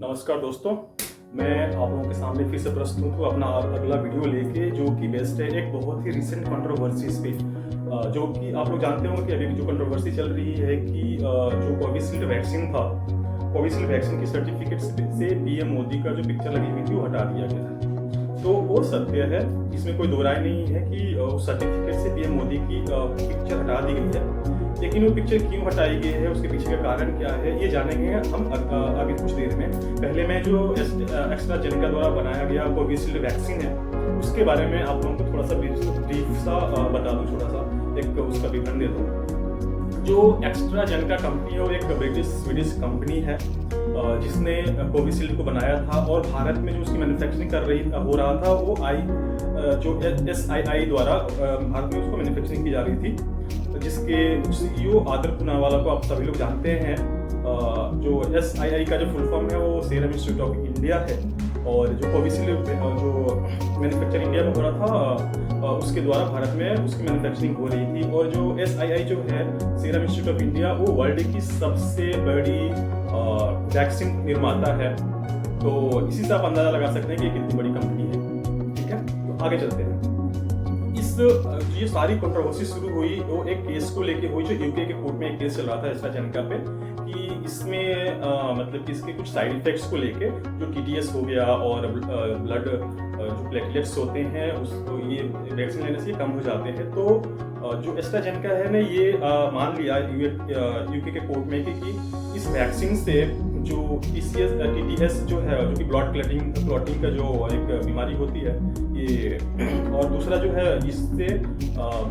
नमस्कार दोस्तों, मैं आप लोगों के सामने फिर से प्रस्तुत हूँ अपना अगला वीडियो लेके, जो कि बेस्ड है एक बहुत ही रिसेंट कंट्रोवर्सीज पे। जो कि आप लोग जानते होंगे कि अभी जो कंट्रोवर्सी चल रही है कि जो कोविशील्ड वैक्सीन था, कोविशील्ड वैक्सीन की सर्टिफिकेट से पीएम मोदी का जो पिक्चर लगी हुई थी वो हटा दिया गया है। तो वो सत्य है, इसमें कोई दो राय नहीं है कि उस सर्टिफिकेट से पीएम मोदी की पिक्चर हटा दी गई है। लेकिन वो पिक्चर क्यों हटाई गई है, उसके पीछे का कारण क्या है, ये जानेंगे हम अभी कुछ देर में। पहले मैं जो एस्ट्राजेनेका द्वारा बनाया गया कोविशील्ड वैक्सीन है उसके बारे में आप लोगों को थोड़ा सा ब्रीफ सा बता दूं, थोड़ा सा एक उसका विवरण दे दूं। जो एस्ट्राजेनेका कंपनी है वो एक ब्रिटिश स्वीडिश कंपनी है जिसने कोविशील्ड को बनाया था, और भारत में जो उसकी मैन्युफैक्चरिंग हो रहा था वो जो SII द्वारा भारत में उसको मैन्युफैक्चरिंग की जा रही थी, जिसके CEO आदर पूनावाला को आप सभी लोग जानते हैं। जो SII का जो फुल फॉर्म है वो सीरम इंस्टीट्यूट ऑफ इंडिया है, और जो कोविशील्ड जो मैन्युफैक्चर इंडिया में हो रहा था उसके द्वारा भारत में उसकी मैन्युफैक्चरिंग हो रही थी। और जो SII जो है सीरम इंस्टीट्यूट ऑफ इंडिया, वो वर्ल्ड की सबसे बड़ी वैक्सीन निर्माता है। तो इसी से आप अंदाजा लगा सकते हैं कि कितनी बड़ी कंपनी है। ठीक है, तो आगे चलते हैं। ये सारी कंट्रोवर्सी शुरू हुई वो एक केस को लेके हुई, जो यूके के कोर्ट में एक केस चल रहा था एस्ट्राजेनेका पे, कि इसमें मतलब कि इसके कुछ साइड इफेक्ट्स को लेके, जो TTS हो गया और ब्लड जो प्लेटलेट्स होते हैं उसको ये वैक्सीन लेने से कम हो जाते हैं। तो जो एस्ट्राजेनेका है ने ये मान लिया यूके के कोर्ट में कि इस वैक्सीन से जो TTS जो है, जो कि ब्लड क्लॉटिंग का जो एक बीमारी होती है ये, और दूसरा जो है इससे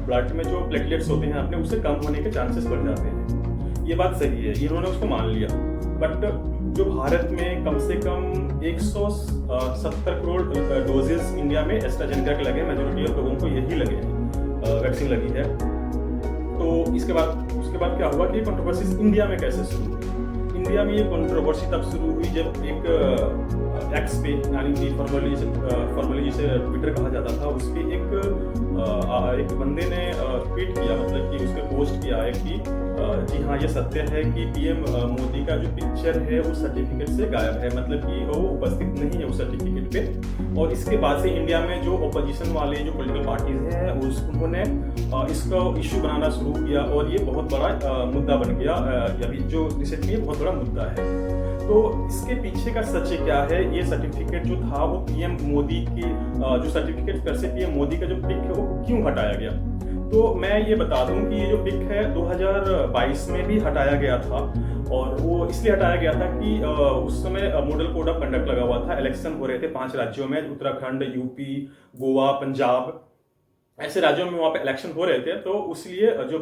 ब्लड में जो प्लेटलेट्स होते हैं अपने, उससे कम होने के चांसेस बढ़ जाते हैं। ये बात सही है, इन्होंने उसको मान लिया। बट जो भारत में कम से कम 170 करोड़ डोजेस इंडिया में एस्ट्राजेनेका के लगे, मेजोरिटी ऑफ लोगों को यही लगे हैं, वैक्सीन लगी है। तो उसके बाद क्या हुआ कि कंट्रोवर्सी इंडिया में कैसे शुरू हुई। इंडिया में ये कंट्रोवर्सी तब शुरू हुई जब एक एक्स पे, यानी कि फॉर्मली जिसे ट्विटर कहा जाता था, उस पर एक बंदे ने ट्वीट किया, मतलब कि उस पर पोस्ट किया है कि जी हाँ, ये सत्य है कि पीएम मोदी का जो पिक्चर है वो सर्टिफिकेट से गायब है, मतलब कि वो उपस्थित नहीं है उस सर्टिफिकेट पे। और इसके बाद से इंडिया में जो अपोजिशन वाले जो पॉलिटिकल पार्टीज हैं उन्होंने इसका इशू बनाना शुरू किया, और ये बहुत बड़ा मुद्दा बन गया। अभी जो रिसेंटली बहुत बड़ा मुद्दा है। तो इसके पीछे का सच क्या है, ये सर्टिफिकेट जो था वो पीएम मोदी की जो सर्टिफिकेट पर से पीएम मोदी का जो पिक है वो क्यों हटाया गया। तो मैं ये बता दूं कि ये जो पिक है 2022 में भी हटाया गया था, और वो इसलिए हटाया गया था कि उस समय मॉडल कोड ऑफ कंडक्ट लगा हुआ था, इलेक्शन हो रहे थे 5 राज्यों में, उत्तराखंड, UP, गोवा, पंजाब, ऐसे राज्यों में वहाँ पे इलेक्शन हो रहे थे। तो इसलिए जो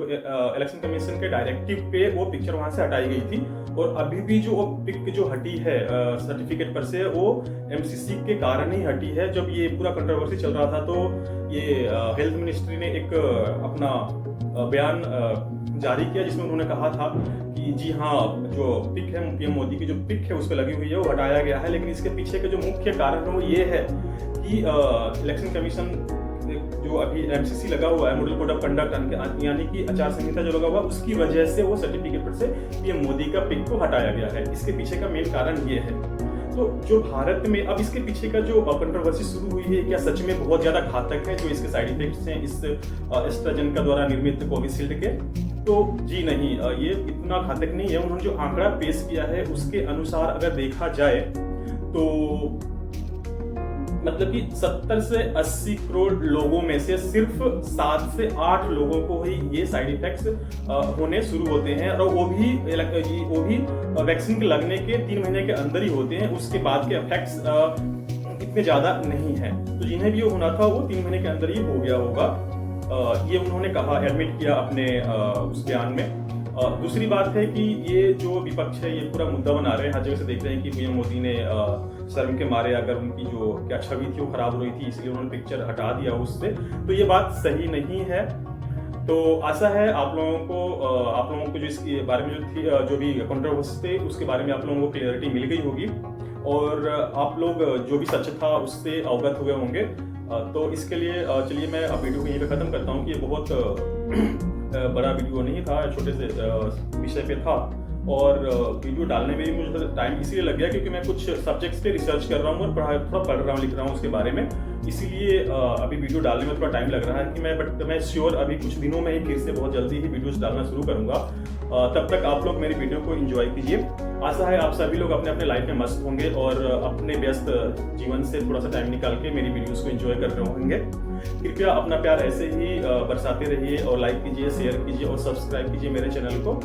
इलेक्शन कमीशन के डायरेक्टिव पे वो पिक्चर वहाँ से हटाई गई थी। और अभी भी जो वो पिक जो हटी है सर्टिफिकेट पर से, वो MCC के कारण ही हटी है। जब ये पूरा कंट्रोवर्सी चल रहा था तो ये हेल्थ मिनिस्ट्री ने एक अपना बयान जारी किया, जिसमें उन्होंने कहा था कि जी हाँ, जो पिक है पीएम मोदी की जो पिक है उस पर लगी हुई है वो हटाया गया है। लेकिन इसके पीछे का जो मुख्य कारण है वो ये है कि इलेक्शन कमीशन जो अभी MCC लगा हुआ है, मॉडल कोड ऑफ कंडक्ट, यानी कि आचार संहिता जो लगा हुआ है, उसकी वजह से वो सर्टिफिकेट पर से पीएम मोदी का पिक को हटाया गया है। इसके पीछे का मेन कारण ये है। तो जो भारत में अब इसके पीछे का जो कंट्रोवर्सी शुरू हुई है, क्या सच में बहुत ज्यादा घातक है जो इसके साइड इफेक्ट्स हैं इस एस्ट्राजेनेका द्वारा निर्मित कोविशील्ड के? तो जी नहीं, ये इतना घातक नहीं है। उन्होंने जो आंकड़ा पेश किया है उसके अनुसार अगर देखा जाए तो मतलब कि 70 से 80 करोड़ लोगों में से सिर्फ 7 से 8 लोगों को ही ये साइड इफेक्ट्स होने शुरू होते हैं, और वो भी वैक्सीन के लगने के 3 महीने के अंदर ही होते हैं। उसके बाद के इफेक्ट्स इतने ज्यादा नहीं है। तो जिन्हें भी ये होना था वो 3 महीने के अंदर ही हो गया होगा, ये उन्होंने कहा, एडमिट किया अपने उस बयान में। दूसरी बात है कि ये जो विपक्ष है ये पूरा मुद्दा बना रहे हैं, हर जगह से देख रहे हैं कि पीएम मोदी ने शर्म के मारे अगर उनकी जो क्या छवि थी वो खराब हो रही थी, इसलिए उन्होंने पिक्चर हटा दिया उससे। तो ये बात सही नहीं है। तो आशा है आप लोगों को जो इसके बारे में जो थी जो भी कंट्रोवर्सी थे उसके बारे में आप लोगों को क्लियरिटी मिल गई होगी, और आप लोग जो भी सच था उससे अवगत हुए होंगे। तो इसके लिए चलिए मैं अब वीडियो को यहीं पे खत्म करता हूँ कि ये बहुत बड़ा वीडियो नहीं था, छोटे से विषय पे था। और वीडियो डालने में भी मुझे टाइम इसीलिए लग गया क्योंकि मैं कुछ सब्जेक्ट्स पे रिसर्च कर रहा हूँ और थोड़ा पढ़ रहा हूँ, लिख रहा हूँ उसके बारे में। इसीलिए अभी वीडियो डालने में थोड़ा टाइम लग रहा है कि मैं श्योर अभी कुछ दिनों में ही फिर से बहुत जल्दी ही वीडियोस डालना शुरू करूँगा। तब तक आप लोग मेरी वीडियो को एंजॉय कीजिए। आशा है आप सभी लोग अपने अपने लाइफ में मस्त होंगे और अपने व्यस्त जीवन से थोड़ा सा टाइम निकाल के मेरी वीडियोस को एंजॉय कर रहे होंगे। कृपया अपना प्यार ऐसे ही बरसाते रहिए और लाइक कीजिए, शेयर कीजिए और सब्सक्राइब कीजिए मेरे चैनल को।